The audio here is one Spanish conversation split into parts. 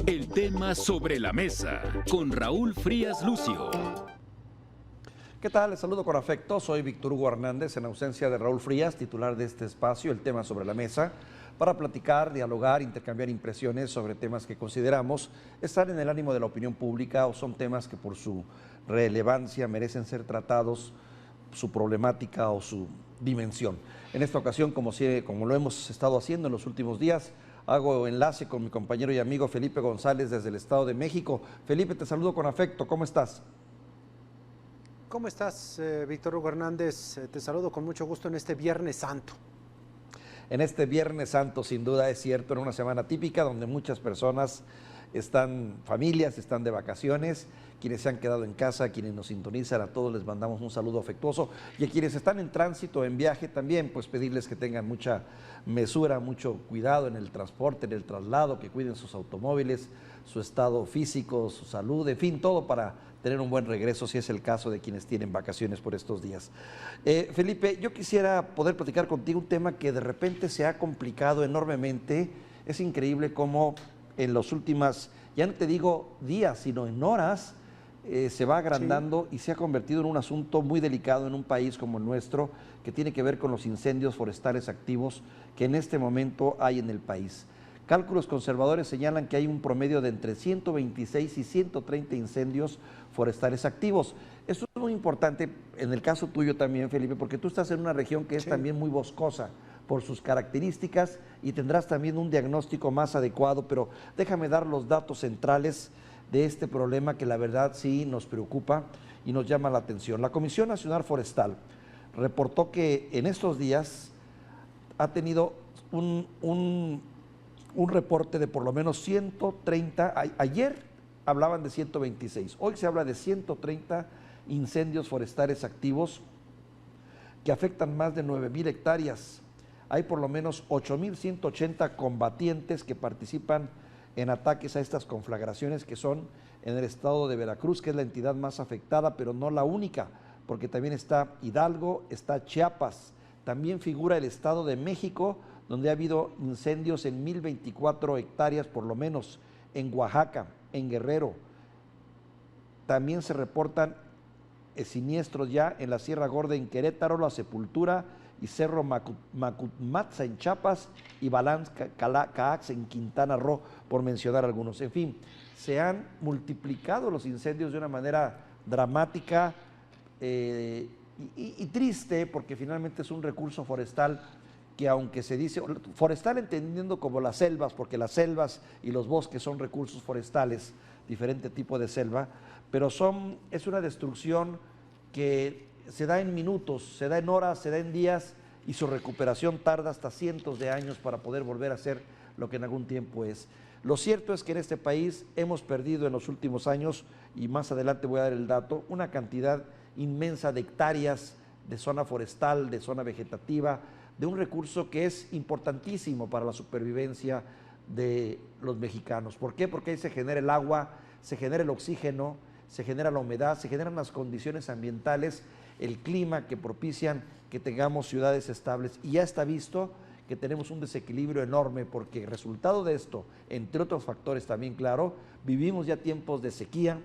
El tema sobre la mesa con Raúl Frías Lucio. ¿Qué tal? Les saludo con afecto. Soy Víctor Hugo Hernández, en ausencia de Raúl Frías, titular de este espacio, El tema sobre la mesa, para platicar, dialogar, intercambiar impresiones sobre temas que consideramos están en el ánimo de la opinión pública o son temas que por su relevancia merecen ser tratados, su problemática o su dimensión. En esta ocasión, como lo hemos estado haciendo en los últimos días, hago enlace con mi compañero y amigo Felipe González desde el Estado de México. Felipe, te saludo con afecto. ¿Cómo estás? ¿Cómo estás, Víctor Hugo Hernández? Te saludo con mucho gusto en este Viernes Santo. En este Viernes Santo, sin duda es cierto, en una semana típica donde muchas personas familias están de vacaciones, quienes se han quedado en casa, quienes nos sintonizan, a todos les mandamos un saludo afectuoso, y a quienes están en tránsito, en viaje también, pues pedirles que tengan mucha mesura, mucho cuidado en el transporte, en el traslado, que cuiden sus automóviles, su estado físico, su salud, en fin, todo para tener un buen regreso, si es el caso de quienes tienen vacaciones por estos días. Felipe, yo quisiera poder platicar contigo un tema que de repente se ha complicado enormemente. Es increíble cómo en los últimos, ya no te digo días, sino en horas, se va agrandando y se ha convertido en un asunto muy delicado en un país como el nuestro, que tiene que ver con los incendios forestales activos que en este momento hay en el país. Cálculos conservadores señalan que hay un promedio de entre 126 y 130 incendios forestales activos. Esto es muy importante en el caso tuyo también, Felipe, porque tú estás en una región que es también muy boscosa por sus características y tendrás también un diagnóstico más adecuado, pero déjame dar los datos centrales de este problema que la verdad sí nos preocupa y nos llama la atención. La Comisión Nacional Forestal reportó que en estos días ha tenido un reporte de por lo menos 130, ayer hablaban de 126, hoy se habla de 130 incendios forestales activos que afectan más de 9,000 hectáreas. Hay por lo menos 8,180 combatientes que participan en ataques a estas conflagraciones que son en el estado de Veracruz, que es la entidad más afectada, pero no la única, porque también está Hidalgo, está Chiapas, también figura el Estado de México, donde ha habido incendios en 1,024 hectáreas por lo menos, en Oaxaca, en Guerrero. También se reportan siniestros ya en la Sierra Gorda en Querétaro, La Sepultura y Cerro Macumatza en Chiapas y Balanz Caax en Quintana Roo, por mencionar algunos. En fin, se han multiplicado los incendios de una manera dramática y triste, porque finalmente es un recurso forestal que, aunque se dice forestal entendiendo como las selvas, porque las selvas y los bosques son recursos forestales, diferente tipo de selva, pero es una destrucción que se da en minutos, se da en horas, se da en días, y su recuperación tarda hasta cientos de años para poder volver a ser lo que en algún tiempo es. Lo cierto es que en este país hemos perdido en los últimos años, y más adelante voy a dar el dato, una cantidad inmensa de hectáreas de zona forestal, de zona vegetativa, de un recurso que es importantísimo para la supervivencia de los mexicanos. ¿Por qué? Porque ahí se genera el agua, se genera el oxígeno, se genera la humedad, se generan las condiciones ambientales, el clima que propician que tengamos ciudades estables. Y ya está visto que tenemos un desequilibrio enorme, porque resultado de esto, entre otros factores también, claro, vivimos ya tiempos de sequía,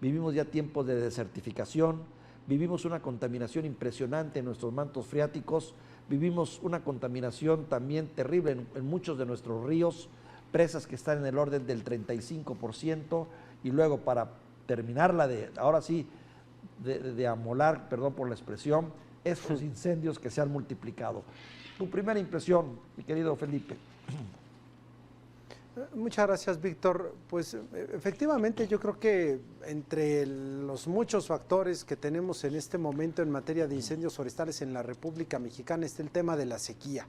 vivimos ya tiempos de desertificación, vivimos una contaminación impresionante en nuestros mantos freáticos, vivimos una contaminación también terrible en muchos de nuestros ríos, presas que están en el orden del 35%, y luego para terminarla ahora sí, de amolar, perdón por la expresión, estos incendios que se han multiplicado. Tu primera impresión, mi querido Felipe. Muchas gracias, Víctor. Pues efectivamente yo creo que entre los muchos factores que tenemos en este momento en materia de incendios forestales en la República Mexicana está el tema de la sequía.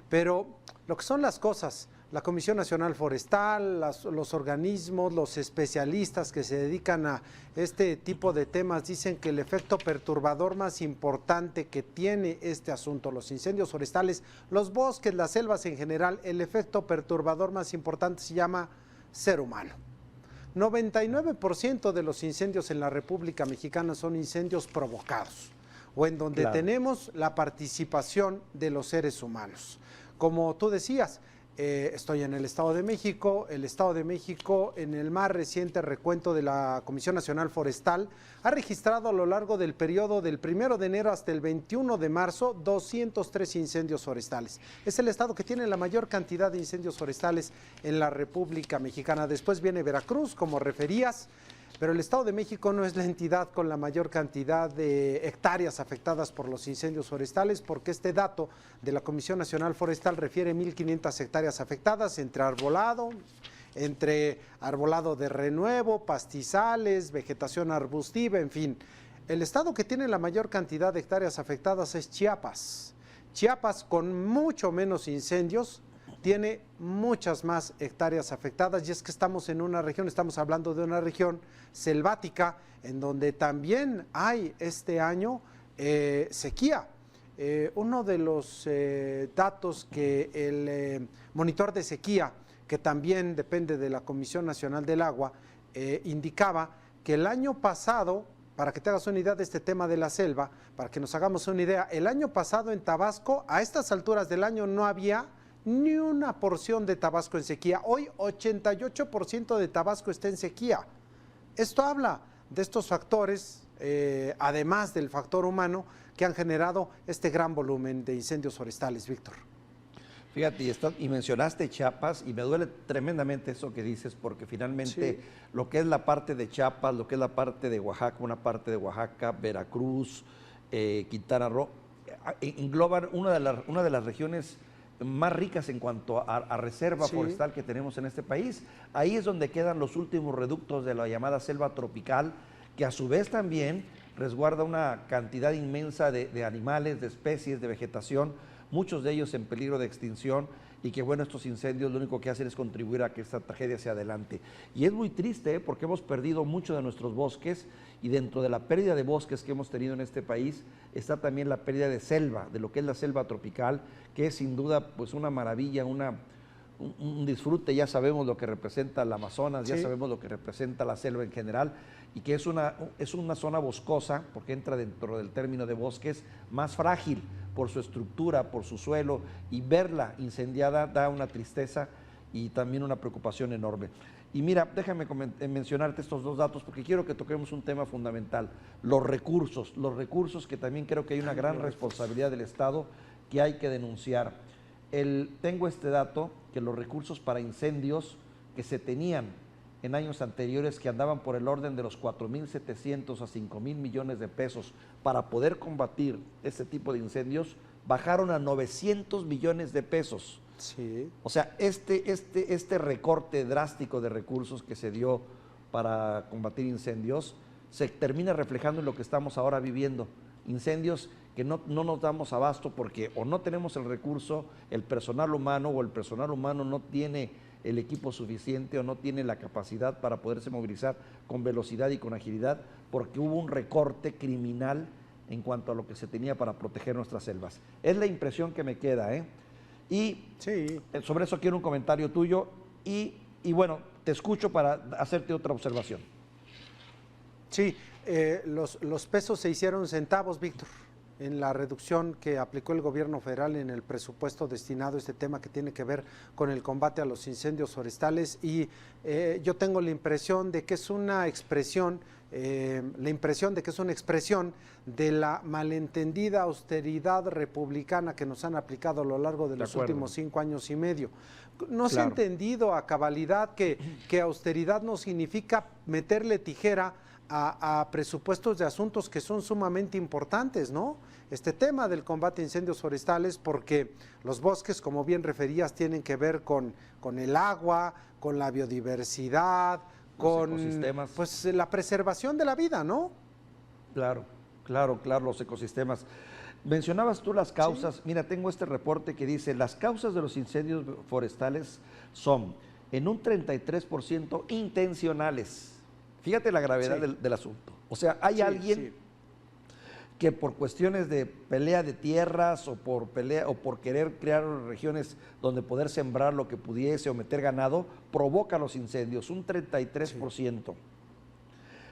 Pero lo que son las cosas, la Comisión Nacional Forestal, los organismos, los especialistas que se dedican a este tipo de temas dicen que el efecto perturbador más importante que tiene este asunto, los incendios forestales, los bosques, las selvas en general, el efecto perturbador más importante se llama ser humano. 99% de los incendios en la República Mexicana son incendios provocados o en donde tenemos la participación de los seres humanos. Como tú decías, Estoy en el Estado de México. El Estado de México, en el más reciente recuento de la Comisión Nacional Forestal, ha registrado a lo largo del periodo del 1 de enero hasta el 21 de marzo 203 incendios forestales. Es el estado que tiene la mayor cantidad de incendios forestales en la República Mexicana. Después viene Veracruz, como referías, pero el Estado de México no es la entidad con la mayor cantidad de hectáreas afectadas por los incendios forestales, porque este dato de la Comisión Nacional Forestal refiere 1.500 hectáreas afectadas entre arbolado de renuevo, pastizales, vegetación arbustiva, en fin. El estado que tiene la mayor cantidad de hectáreas afectadas es Chiapas. Chiapas, con mucho menos incendios, tiene muchas más hectáreas afectadas, y es que estamos hablando de una región selvática en donde también hay este año sequía. Uno de los datos que el monitor de sequía, que también depende de la Comisión Nacional del Agua, indicaba que el año pasado, para que te hagas una idea de este tema de la selva, para que nos hagamos una idea, el año pasado en Tabasco, a estas alturas del año no había ni una porción de Tabasco en sequía. Hoy 88% de Tabasco está en sequía. Esto habla de estos factores, además del factor humano, que han generado este gran volumen de incendios forestales, Víctor. Fíjate, y mencionaste Chiapas, y me duele tremendamente eso que dices, porque finalmente lo que es la parte de Chiapas, lo que es la parte de Oaxaca, una parte de Oaxaca, Veracruz, Quintana Roo, engloban una de las regiones más ricas en cuanto a reserva forestal que tenemos en este país. Ahí es donde quedan los últimos reductos de la llamada selva tropical, que a su vez también resguarda una cantidad inmensa de animales, de especies, de vegetación, muchos de ellos en peligro de extinción, y que bueno, estos incendios lo único que hacen es contribuir a que esta tragedia sea adelante. Y es muy triste, porque hemos perdido mucho de nuestros bosques, y dentro de la pérdida de bosques que hemos tenido en este país está también la pérdida de selva, de lo que es la selva tropical, que es sin duda pues una maravilla, un disfrute. Ya sabemos lo que representa el Amazonas, ya sabemos lo que representa la selva en general, y que es una zona boscosa, porque entra dentro del término de bosques, más frágil por su estructura, por su suelo, y verla incendiada da una tristeza y también una preocupación enorme. Y mira, déjame mencionarte estos dos datos, porque quiero que toquemos un tema fundamental: los recursos que también creo que hay una gran responsabilidad del Estado que hay que denunciar. Tengo este dato, que los recursos para incendios que se tenían en años anteriores, que andaban por el orden de los 4.700 a 5.000 millones de pesos para poder combatir este tipo de incendios, bajaron a 900 millones de pesos. Sí. O sea, este recorte drástico de recursos que se dio para combatir incendios se termina reflejando en lo que estamos ahora viviendo. Incendios que no nos damos abasto porque o no tenemos el recurso, el personal humano, o el personal humano no tiene el equipo suficiente o no tiene la capacidad para poderse movilizar con velocidad y con agilidad, porque hubo un recorte criminal en cuanto a lo que se tenía para proteger nuestras selvas. Es la impresión que me queda, ¿eh? Y sobre eso quiero un comentario tuyo, y bueno, te escucho para hacerte otra observación. Sí, los pesos se hicieron centavos, Víctor, en la reducción que aplicó el gobierno federal en el presupuesto destinado a este tema que tiene que ver con el combate a los incendios forestales, y yo tengo la impresión de que es una expresión, de la malentendida austeridad republicana que nos han aplicado a lo largo de los últimos 5 años y medio. No se ha entendido a cabalidad que austeridad no significa meterle tijera a presupuestos de asuntos que son sumamente importantes, ¿no? Este tema del combate a incendios forestales, porque los bosques, como bien referías, tienen que ver con el agua, con la biodiversidad, con ecosistemas, pues la preservación de la vida, ¿no? Claro, los ecosistemas. Mencionabas tú las causas. Mira, tengo este reporte que dice: las causas de los incendios forestales son en un 33% intencionales. Fíjate la gravedad del asunto. O sea, hay alguien que por cuestiones de pelea de tierras o por querer crear regiones donde poder sembrar lo que pudiese o meter ganado, provoca los incendios, un 33%.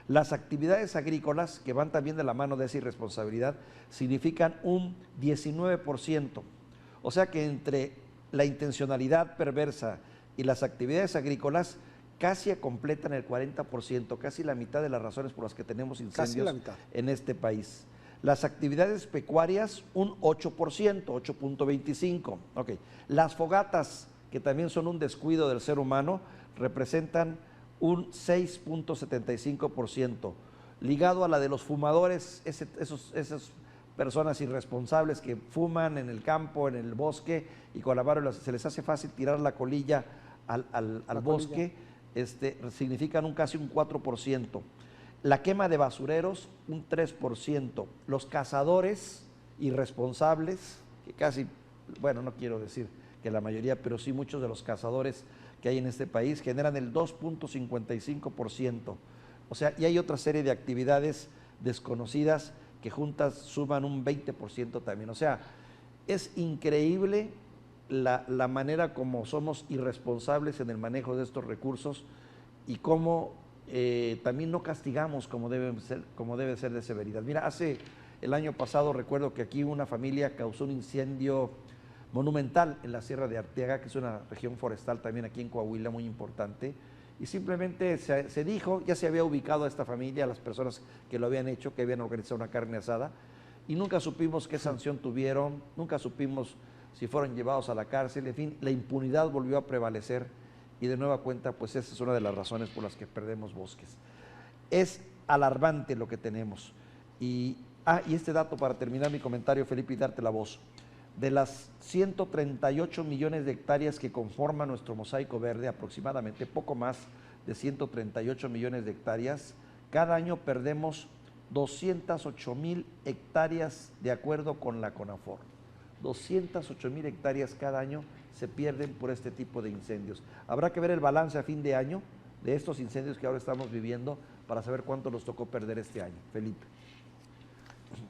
Las actividades agrícolas, que van también de la mano de esa irresponsabilidad, significan un 19%. O sea que entre la intencionalidad perversa y las actividades agrícolas casi completan el 40%, casi la mitad de las razones por las que tenemos incendios en este país. Las actividades pecuarias, un 8%, 8.25%. Okay. Las fogatas, que también son un descuido del ser humano, representan un 6.75%. Ligado a la de los fumadores, esas personas irresponsables que fuman en el campo, en el bosque, y con la mano se les hace fácil tirar la colilla al bosque, significan casi un 4%. La quema de basureros, un 3%. Los cazadores irresponsables, que casi, bueno, no quiero decir que la mayoría, pero sí muchos de los cazadores que hay en este país, generan el 2.55%. O sea, y hay otra serie de actividades desconocidas que juntas suman un 20% también. O sea, es increíble la manera como somos irresponsables en el manejo de estos recursos y cómo también no castigamos como debe ser de severidad. Mira, el año pasado recuerdo que aquí una familia causó un incendio monumental en la Sierra de Arteaga, que es una región forestal también aquí en Coahuila muy importante, y simplemente se dijo, ya se había ubicado a esta familia, a las personas que lo habían hecho, que habían organizado una carne asada, y nunca supimos qué sanción tuvieron, nunca supimos si fueron llevados a la cárcel, en fin, la impunidad volvió a prevalecer, y de nueva cuenta, pues esa es una de las razones por las que perdemos bosques. Es alarmante lo que tenemos. Y este dato para terminar mi comentario, Felipe, y darte la voz. De las 138 millones de hectáreas que conforman nuestro mosaico verde, aproximadamente poco más de 138 millones de hectáreas, cada año perdemos 208,000 hectáreas de acuerdo con la CONAFOR. 208,000 hectáreas cada año se pierden por este tipo de incendios. Habrá que ver el balance a fin de año de estos incendios que ahora estamos viviendo para saber cuánto nos tocó perder este año. Felipe.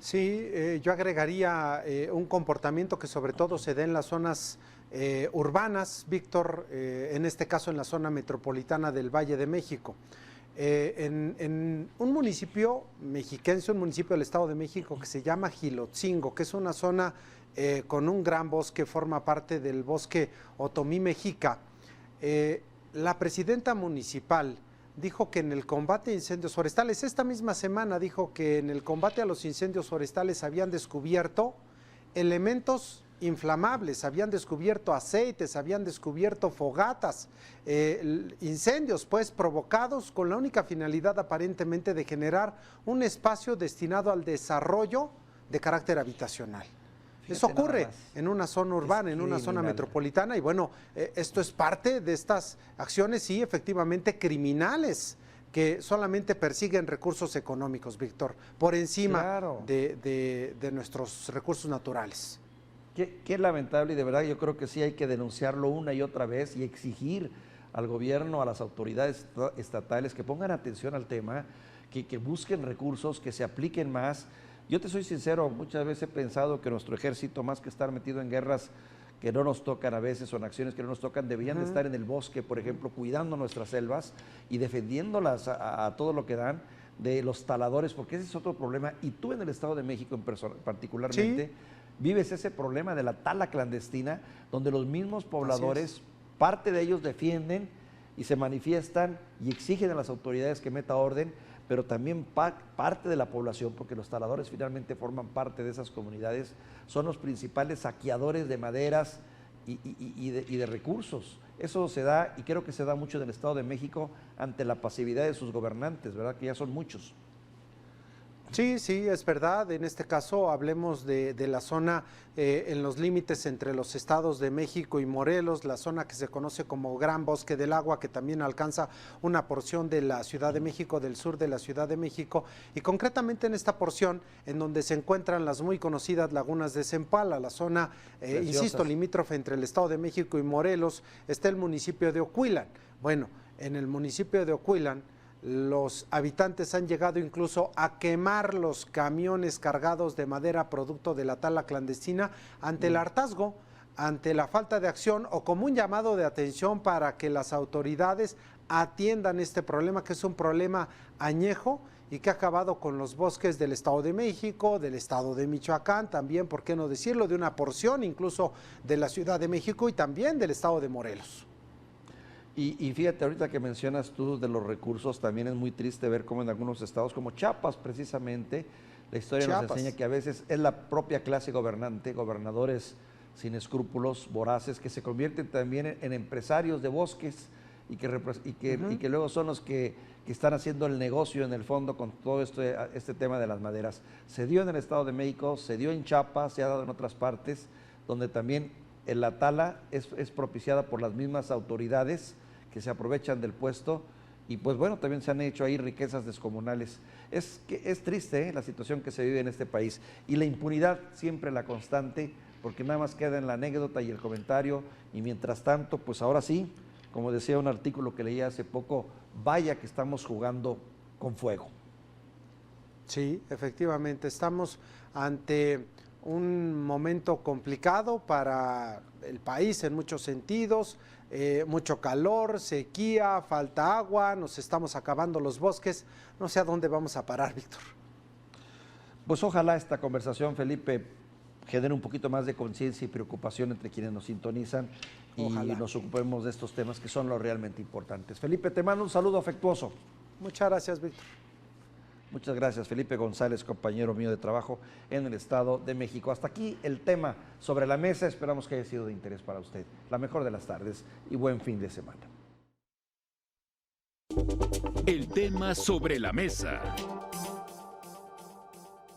Sí, yo agregaría un comportamiento que sobre todo se da en las zonas urbanas, Víctor, en este caso en la zona metropolitana del Valle de México. En un municipio mexiquense, un municipio del Estado de México que se llama Gilotzingo, que es una zona con un gran bosque, forma parte del bosque Otomí Mexica. La presidenta municipal dijo que en el combate a incendios forestales, esta misma semana dijo que en el combate a los incendios forestales habían descubierto elementos inflamables, habían descubierto aceites, habían descubierto fogatas, incendios pues provocados con la única finalidad aparentemente de generar un espacio destinado al desarrollo de carácter habitacional. Eso ocurre en una zona urbana, en una zona metropolitana, y bueno, esto es parte de estas acciones, sí, efectivamente criminales, que solamente persiguen recursos económicos, Víctor, por encima de nuestros recursos naturales. Qué lamentable, y de verdad yo creo que sí hay que denunciarlo una y otra vez y exigir al gobierno, a las autoridades estatales que pongan atención al tema, que busquen recursos, que se apliquen más. Yo te soy sincero, muchas veces he pensado que nuestro ejército, más que estar metido en guerras que no nos tocan a veces o en acciones que no nos tocan, deberían de estar en el bosque, por ejemplo, cuidando nuestras selvas y defendiéndolas a todo lo que dan de los taladores, porque ese es otro problema. Y tú en el Estado de México particularmente vives ese problema de la tala clandestina, donde los mismos pobladores, parte de ellos defienden y se manifiestan y exigen a las autoridades que meta orden, pero también parte de la población, porque los taladores finalmente forman parte de esas comunidades, son los principales saqueadores de maderas y de recursos. Eso se da, y creo que se da mucho en el Estado de México ante la pasividad de sus gobernantes, ¿verdad? Que ya son muchos. Sí, sí, es verdad. En este caso hablemos de la zona en los límites entre los estados de México y Morelos, la zona que se conoce como Gran Bosque del Agua, que también alcanza una porción de la Ciudad de México, del sur de la Ciudad de México, y concretamente en esta porción en donde se encuentran las muy conocidas lagunas de Zempala, la zona, insisto, limítrofe entre el Estado de México y Morelos, está el municipio de Ocuilan. Bueno, en el municipio de Ocuilan, los habitantes han llegado incluso a quemar los camiones cargados de madera producto de la tala clandestina ante el hartazgo, ante la falta de acción o como un llamado de atención para que las autoridades atiendan este problema, que es un problema añejo y que ha acabado con los bosques del Estado de México, del Estado de Michoacán, también, ¿por qué no decirlo?, de una porción incluso de la Ciudad de México y también del Estado de Morelos. Y fíjate, ahorita que mencionas tú de los recursos, también es muy triste ver cómo en algunos estados, como Chiapas precisamente, la historia nos enseña que a veces es la propia clase gobernante, gobernadores sin escrúpulos, voraces, que se convierten también en empresarios de bosques y que luego son los que están haciendo el negocio en el fondo con todo este tema de las maderas. Se dio en el Estado de México, se dio en Chiapas, se ha dado en otras partes, donde también la tala es propiciada por las mismas autoridades que se aprovechan del puesto y pues bueno, también se han hecho ahí riquezas descomunales. Es triste la situación que se vive en este país y la impunidad siempre la constante, porque nada más queda en la anécdota y el comentario y mientras tanto, pues ahora sí, como decía un artículo que leí hace poco, vaya que estamos jugando con fuego. Sí, efectivamente, estamos ante un momento complicado para el país en muchos sentidos, mucho calor, sequía, falta agua, nos estamos acabando los bosques, no sé a dónde vamos a parar, Víctor. Pues ojalá esta conversación, Felipe, genere un poquito más de conciencia y preocupación entre quienes nos sintonizan y nos ocupemos de estos temas que son los realmente importantes. Felipe, te mando un saludo afectuoso. Muchas gracias, Víctor. Muchas gracias, Felipe González, compañero mío de trabajo en el Estado de México. Hasta aquí el tema sobre la mesa. Esperamos que haya sido de interés para usted. La mejor de las tardes y buen fin de semana. El tema sobre la mesa.